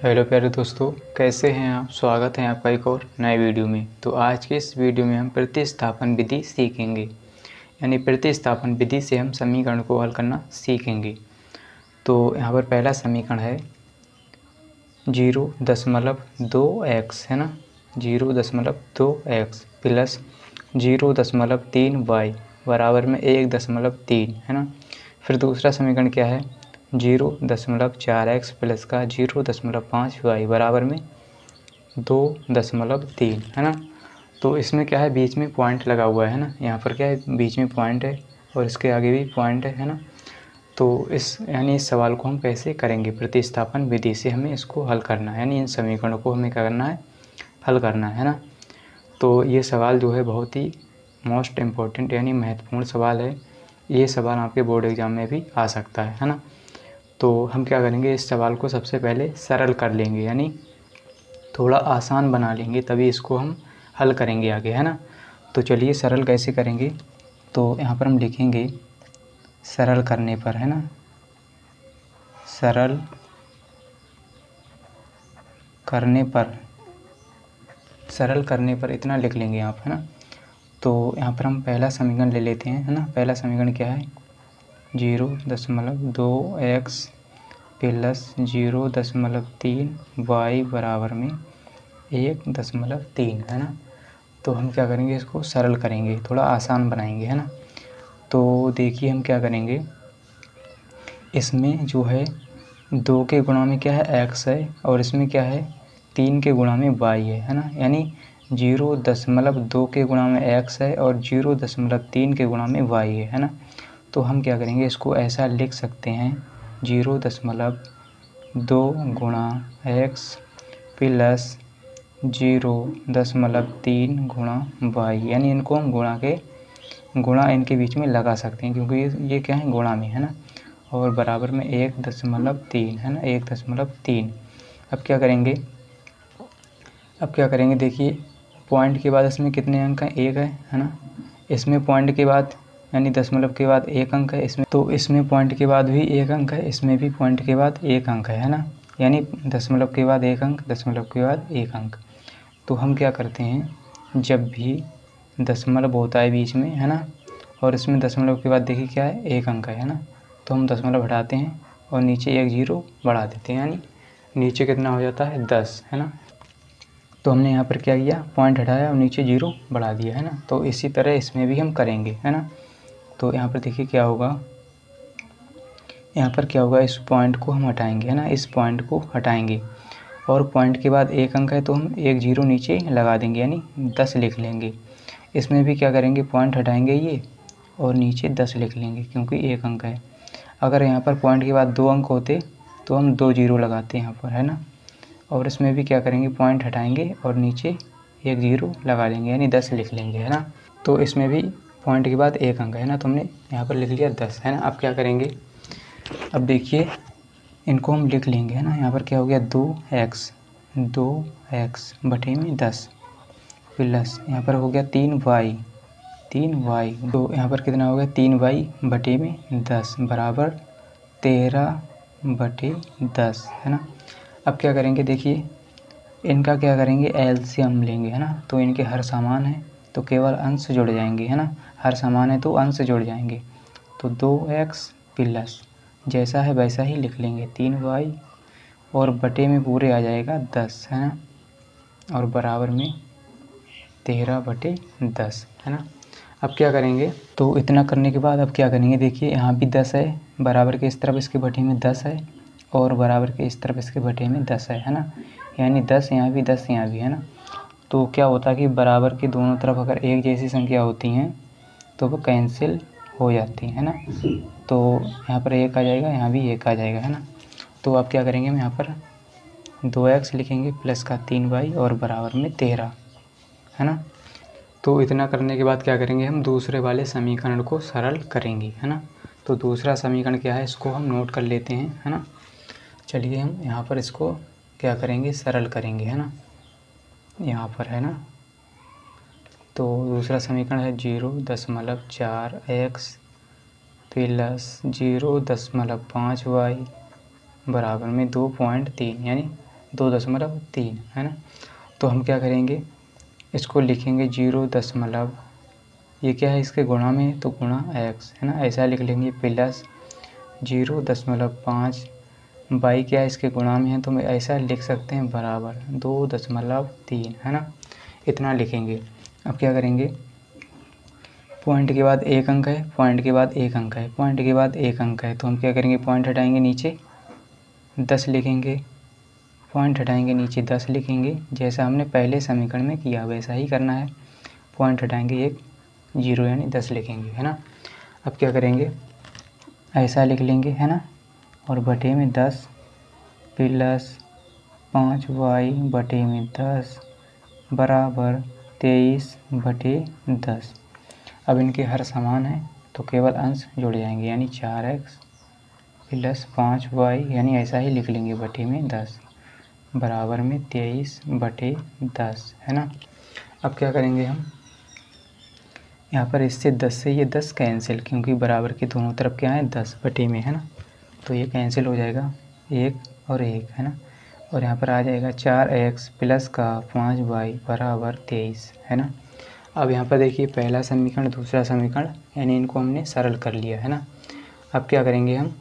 Hello प्यारे दोस्तों, कैसे हैं आप। स्वागत है आपका एक और नए वीडियो में। तो आज के इस वीडियो में हम प्रतिस्थापन विधि सीखेंगे, यानी प्रतिस्थापन विधि से हम समीकरण को हल करना सीखेंगे। तो यहाँ पर पहला समीकरण है 0.2x, है ना। 0.2x प्लस 0.3y बराबर में 1.3, है ना। फिर दूसरा समीकरण क्या है, 0.4x प्लस का 0.5y बराबर में 2.3, है ना। तो इसमें क्या है, बीच में पॉइंट लगा हुआ है ना। यहाँ पर क्या है, बीच में पॉइंट है और इसके आगे भी पॉइंट है ना। तो इस सवाल को हम कैसे करेंगे, प्रतिस्थापन विधि से हमें इसको हल करना है, यानी इन समीकरणों को हमें क्या करना है, हल करना है ना। तो ये सवाल जो है बहुत ही मोस्ट इम्पोर्टेंट यानी महत्वपूर्ण सवाल है। ये सवाल आपके बोर्ड एग्ज़ाम में भी आ सकता है ना। तो हम क्या करेंगे, इस सवाल को सबसे पहले सरल कर लेंगे, यानी थोड़ा आसान बना लेंगे, तभी इसको हम हल करेंगे आगे, है ना। तो चलिए सरल कैसे करेंगे। तो यहाँ पर हम लिखेंगे सरल करने पर, है ना, सरल करने पर इतना लिख लेंगे आप, है ना। तो यहाँ पर हम पहला समीकरण ले लेते हैं, है ना। पहला समीकरण क्या है, 0.2x प्लस 0.3y बराबर में 1.3, है ना। तो हम क्या करेंगे, इसको सरल करेंगे, थोड़ा आसान बनाएंगे, है ना। तो देखिए हम क्या करेंगे, इसमें जो है 2 के गुणा में क्या है, x है, और इसमें क्या है 3 के गुणा में y है ना। यानी 0.2 के गुणा में x है और 0.3 के गुणा में y है ना। तो हम क्या करेंगे, इसको ऐसा लिख सकते हैं 0.2 गुणा x प्लस 0.3 गुणा y, यानी इनको हम गुणा इनके बीच में लगा सकते हैं, क्योंकि ये क्या है, गुणा में, है ना। और बराबर में 1.3, है ना, 1.3। अब क्या करेंगे, देखिए पॉइंट के बाद इसमें कितने अंक हैं, 1 है ना। इसमें पॉइंट के बाद यानी दशमलव के बाद 1 अंक है इसमें, तो इसमें पॉइंट के बाद भी 1 अंक है, इसमें भी पॉइंट के बाद 1 अंक है ना। यानी दशमलव के बाद 1 अंक, दशमलव के बाद 1 अंक। तो हम क्या करते हैं, जब भी दशमलव होता है बीच में, है ना, और इसमें दशमलव के बाद देखिए क्या है, 1 अंक है ना, तो हम दशमलव हटाते हैं और नीचे 1 0 बढ़ा देते हैं, यानी नीचे कितना हो जाता है, 10, है ना। तो हमने यहाँ पर क्या किया, पॉइंट हटाया और नीचे 0 बढ़ा दिया, है ना। तो इसी तरह इसमें भी हम करेंगे, है ना। तो यहाँ पर देखिए क्या होगा, इस पॉइंट को हम हटाएंगे, है ना, इस पॉइंट को हटाएंगे और पॉइंट के बाद 1 अंक है तो हम 1 0 नीचे लगा देंगे, यानी 10 लिख लेंगे। इसमें भी क्या करेंगे, पॉइंट हटाएंगे ये और नीचे 10 लिख लेंगे, क्योंकि 1 अंक है। अगर यहाँ पर पॉइंट के बाद 2 अंक होते तो हम 2 0 लगाते हैं यहाँ पर, है ना। और इसमें भी क्या करेंगे, पॉइंट हटाएंगे और नीचे 1 0 लगा लेंगे, यानी 10 लिख लेंगे, है ना। तो इसमें भी पॉइंट के बाद 1 अंक है ना, तो हमने यहाँ पर लिख लिया 10, है ना। अब क्या करेंगे, अब देखिए इनको हम लिख लेंगे, है ना। यहाँ पर क्या हो गया, 2x बटे में 10 प्लस यहाँ पर हो गया 3y, तो यहाँ पर कितना हो गया, 3y बटे में 10 बराबर 13/10, है ना। अब क्या करेंगे, देखिए इनका क्या करेंगे, एलसीएम लेंगे, है ना। तो इनके हर समान है तो केवल अंश जुड़ जाएंगे, है ना। हर समान है तो अंश जुड़ जाएंगे। तो 2x प्लस जैसा है वैसा ही लिख लेंगे 3y और बटे में पूरे आ जाएगा 10, है ना, और बराबर में 13/10, है ना। अब क्या करेंगे, तो इतना करने के बाद अब क्या करेंगे, देखिए यहाँ भी 10 है, बराबर के इस तरफ इसके बटे में 10 है और बराबर के इस तरफ इसके बटे में 10 है ना। यानी 10 यहाँ भी 10 यहाँ भी, है ना। तो क्या होता है कि बराबर के दोनों तरफ अगर एक जैसी संख्या होती हैं तो वो कैंसिल हो जाती हैं, है ना। तो यहाँ पर 1 आ जाएगा, यहाँ भी 1 आ जाएगा, है ना। तो अब क्या करेंगे, हम यहाँ पर 2x लिखेंगे प्लस का 3y और बराबर में 13, है ना। तो इतना करने के बाद क्या करेंगे, हम दूसरे वाले समीकरण को सरल करेंगे, है ना। तो दूसरा समीकरण क्या है, इसको हम नोट कर लेते हैं, है ना। चलिए हम यहाँ पर इसको क्या करेंगे, सरल करेंगे, है ना, यहाँ पर, है ना। तो दूसरा समीकरण है 0.4x प्लस 0.5y बराबर में 2.3, यानी 2.3 है ना। तो हम क्या करेंगे, इसको लिखेंगे 0. ये क्या है, इसके गुणा में, तो गुणा x है ना, ऐसा लिख लेंगे, प्लस 0.5 बाई क्या है, इसके गुणा में है, तो मैं ऐसा लिख सकते हैं बराबर 2.3 है ना, इतना लिखेंगे। अब क्या करेंगे, पॉइंट के बाद एक अंक है, पॉइंट के बाद एक अंक है, पॉइंट के बाद एक अंक है, तो हम क्या करेंगे, पॉइंट हटाएंगे, नीचे 10 लिखेंगे, पॉइंट हटाएंगे, नीचे 10 लिखेंगे, जैसा हमने पहले समीकरण में किया वैसा ही करना है। पॉइंट हटाएंगे, एक 0 यानी 10 लिखेंगे है ना। अब क्या करेंगे, ऐसा लिख लेंगे है ना, और बटे में 10 प्लस 5y बटे में 10 बराबर 23/10। अब इनके हर समान है तो केवल अंश जुड़ जाएंगे, यानी 4x प्लस 5y, यानी ऐसा ही लिख लेंगे, बटे में 10 बराबर में 23/10 है ना। अब क्या करेंगे हम, यहाँ पर इससे 10 से ये 10 कैंसिल, क्योंकि बराबर के दोनों तरफ क्या है, 10 बटे में है ना, तो ये कैंसिल हो जाएगा, 1 और 1 है ना। और यहाँ पर आ जाएगा 4x प्लस का 5y बराबर 23 है ना। अब यहाँ पर देखिए, पहला समीकरण दूसरा समीकरण, यानी इनको हमने सरल कर लिया है ना। अब क्या करेंगे, हम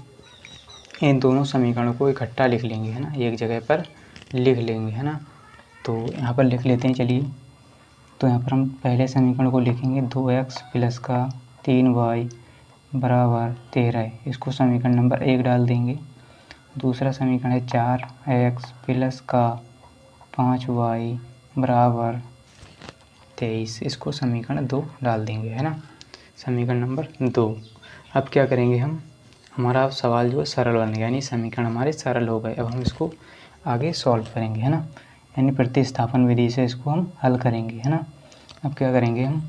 इन दोनों समीकरणों को इकट्ठा लिख लेंगे है ना, एक जगह पर लिख लेंगे है ना। तो यहाँ पर लिख लेते हैं, चलिए। तो यहाँ पर हम पहले समीकरण को लिखेंगे 2x प्लस का 3y बराबर 13, इसको समीकरण नंबर 1 डाल देंगे। दूसरा समीकरण है 4x प्लस का 5y बराबर 23, इसको समीकरण 2 डाल देंगे है ना, समीकरण नंबर 2। अब क्या करेंगे, हम हमारा सवाल जो है सरल बन गया, यानी समीकरण हमारे सरल हो गए। अब हम इसको आगे सॉल्व करेंगे है ना, यानी प्रतिस्थापन विधि से इसको हम हल करेंगे है ना। अब क्या करेंगे, हम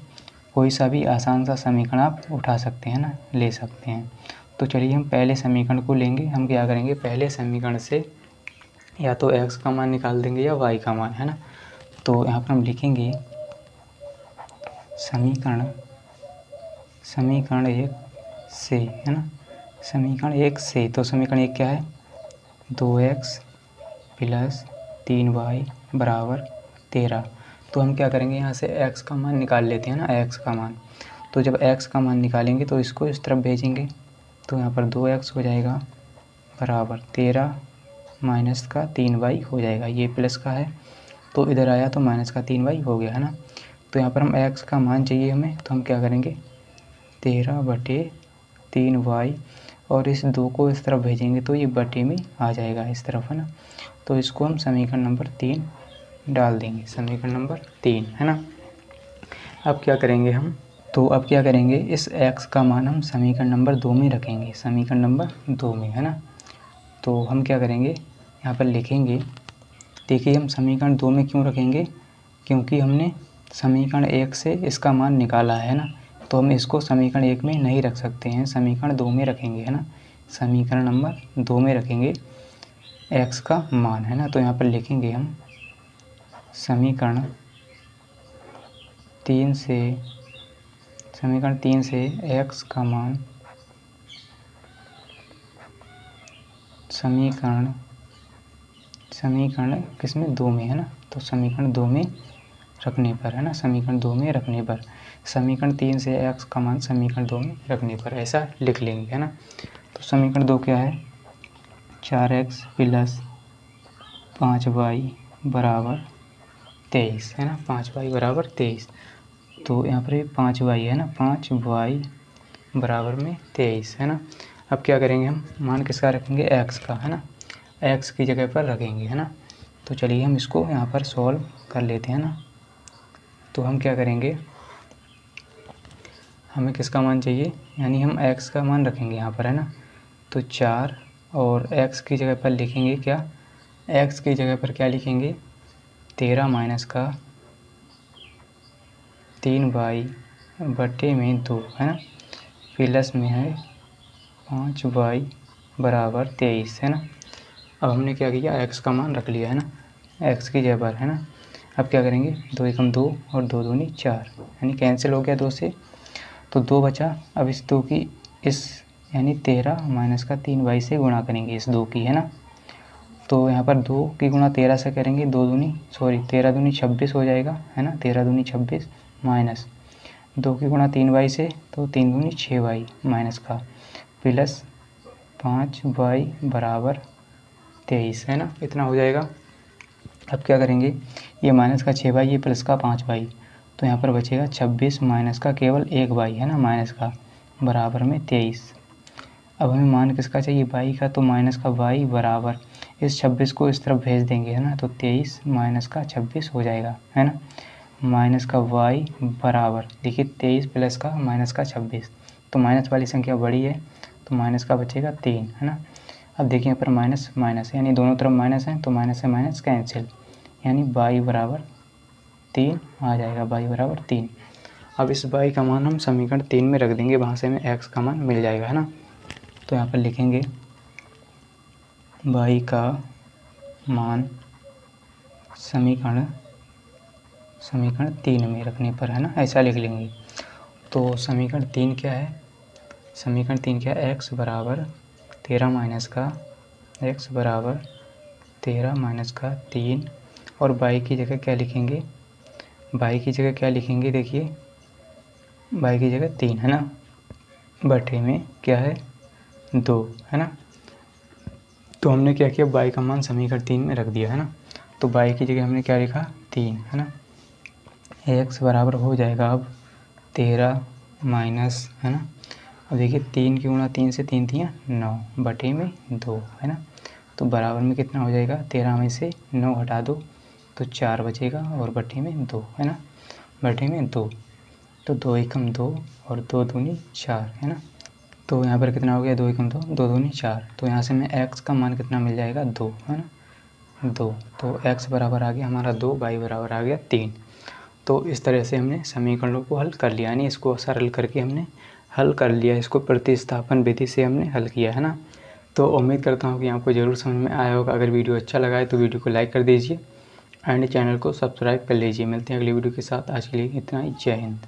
कोई सा भी आसान सा समीकरण आप उठा सकते हैं ना, ले सकते हैं। तो चलिए हम पहले समीकरण को लेंगे। हम क्या करेंगे, पहले समीकरण से या तो x का मान निकाल देंगे या y का मान है ना। तो यहाँ पर हम लिखेंगे समीकरण 1 से है ना, समीकरण 1 से, तो समीकरण 1 क्या है, 2x प्लस 3y बराबर 13। तो हम क्या करेंगे, यहाँ से x का मान निकाल लेते हैं ना, x का मान। तो जब x का मान निकालेंगे तो इसको इस तरफ भेजेंगे, तो यहाँ पर 2x हो जाएगा बराबर 13 माइनस का 3y हो जाएगा, ये प्लस का है तो इधर आया तो माइनस का 3y हो गया है ना। तो यहाँ पर हम x का मान चाहिए हमें, तो हम क्या करेंगे, 13/3y, और इस 2 को इस तरफ भेजेंगे तो ये बटे में आ जाएगा इस तरफ है ना। तो इसको हम समीकरण नंबर 3 डाल देंगे, समीकरण नंबर 3 है ना। अब क्या करेंगे हम, तो अब क्या करेंगे, इस x का मान हम समीकरण नंबर 2 में रखेंगे, समीकरण नंबर 2 में है ना। तो हम क्या करेंगे, यहाँ पर लिखेंगे, देखिए हम समीकरण 2 में क्यों रखेंगे, क्योंकि हमने समीकरण 1 से इसका मान निकाला है ना, तो हम इसको समीकरण 1 में नहीं रख सकते हैं, समीकरण 2 में रखेंगे है ना, समीकरण नंबर 2 में रखेंगे x का मान है ना। तो यहाँ पर लिखेंगे हम समीकरण 3 से x का मान समीकरण किसमें, 2 में है ना, तो समीकरण 2 में रखने पर है ना, समीकरण 2 में रखने पर, समीकरण 3 से x का मान समीकरण 2 में रखने पर ऐसा लिख लेंगे है ना। तो समीकरण 2 क्या है, 4x प्लस 5y बराबर 23 है ना, 5y बराबर 23। तो यहाँ पर 5y है ना, 5y बराबर में 23 है ना। अब क्या करेंगे, हम मान किसका रखेंगे, x का है ना, x की जगह पर रखेंगे है ना। तो चलिए हम इसको यहाँ पर सॉल्व कर लेते हैं ना। तो हम क्या करेंगे, हमें किसका मान चाहिए, यानी हम x का मान रखेंगे यहाँ पर है ना। तो 4 और x की जगह पर लिखेंगे क्या, x की जगह पर क्या लिखेंगे, 13 माइनस का 3y बटे में 2 है ना, प्लस में है 5y बराबर 23 है ना। अब हमने क्या किया, x का मान रख लिया है ना, x की जगह पर है ना। अब क्या करेंगे, 2 एकम 2 और 2 दूनी 4, यानी कैंसिल हो गया 2 से, तो 2 बचा। अब इस 2 की यानी 13 माइनस का 3y से गुणा करेंगे इस 2 की है ना। तो यहाँ पर 2 की गुणा 13 से करेंगे, 13 दूनी 26 हो जाएगा, है ना, 13 दूनी 26 माइनस 2 की गुणा 3y से, तो 3 दूनी 6y माइनस का प्लस 5y बराबर 23, है ना, इतना हो जाएगा। अब क्या करेंगे, ये माइनस का 6y, ये प्लस का 5y, तो यहाँ पर बचेगा 26 माइनस का केवल 1y, है ना, माइनस का बराबर में 23। अब हमें मान किसका चाहिए, y का, तो माइनस का y बराबर इस 26 को इस तरफ भेज देंगे, है ना, तो 23 माइनस का 26 हो जाएगा, है ना, माइनस का y बराबर देखिए 23 प्लस का माइनस का 26, तो माइनस वाली संख्या बड़ी है तो माइनस का बचेगा 3, है ना। अब देखिए यहाँ पर माइनस माइनस यानी दोनों तरफ माइनस है, तो माइनस से माइनस कैंसिल, यानी y बराबर 3 आ जाएगा, y बराबर 3। अब इस y का मान हम समीकरण 3 में रख देंगे, वहाँ से हमें x का मान मिल जाएगा, है ना। तो यहाँ पर लिखेंगे y का मान समीकरण 3 में रखने पर, है ना, ऐसा लिख लेंगे। तो समीकरण 3 क्या है, समीकरण 3 क्या है, x बराबर 13 माइनस का 3 और y की जगह क्या लिखेंगे, y की जगह क्या लिखेंगे, देखिए y की जगह 3, है ना, बटे में क्या है 2, है ना। तो हमने क्या किया, y का मान समीकरण 3 में रख दिया, है ना। तो y की जगह हमने क्या लिखा 3, है ना। x बराबर हो जाएगा अब 13 माइनस, है ना, अब देखिए 3 की गुणा 3 से 3 थी 9 बटे में 2, है ना, तो बराबर में कितना हो जाएगा, 13 में से 9 घटा दो तो 4 बचेगा और बटे में 2, है ना, बटे में 2, तो 2 एकम 2 और 2 दूनी 4, है ना। तो यहाँ पर कितना हो गया, 2 एकम 2, 2 दूनी 4, तो यहाँ से हमें x का मान कितना मिल जाएगा 2, है ना, 2, तो x बराबर आ गया हमारा 2, y बराबर आ गया 3। तो इस तरह से हमने समीकरणों को हल कर लिया, यानी इसको सरल करके हमने हल कर लिया, इसको प्रतिस्थापन विधि से हमने हल किया, है ना। तो उम्मीद करता हूँ कि आपको ज़रूर समझ में आया होगा। अगर वीडियो अच्छा लगा है तो वीडियो को लाइक कर दीजिए एंड चैनल को सब्सक्राइब कर लीजिए। मिलते हैं अगली वीडियो के साथ, आज के लिए इतना ही, जय हिंद।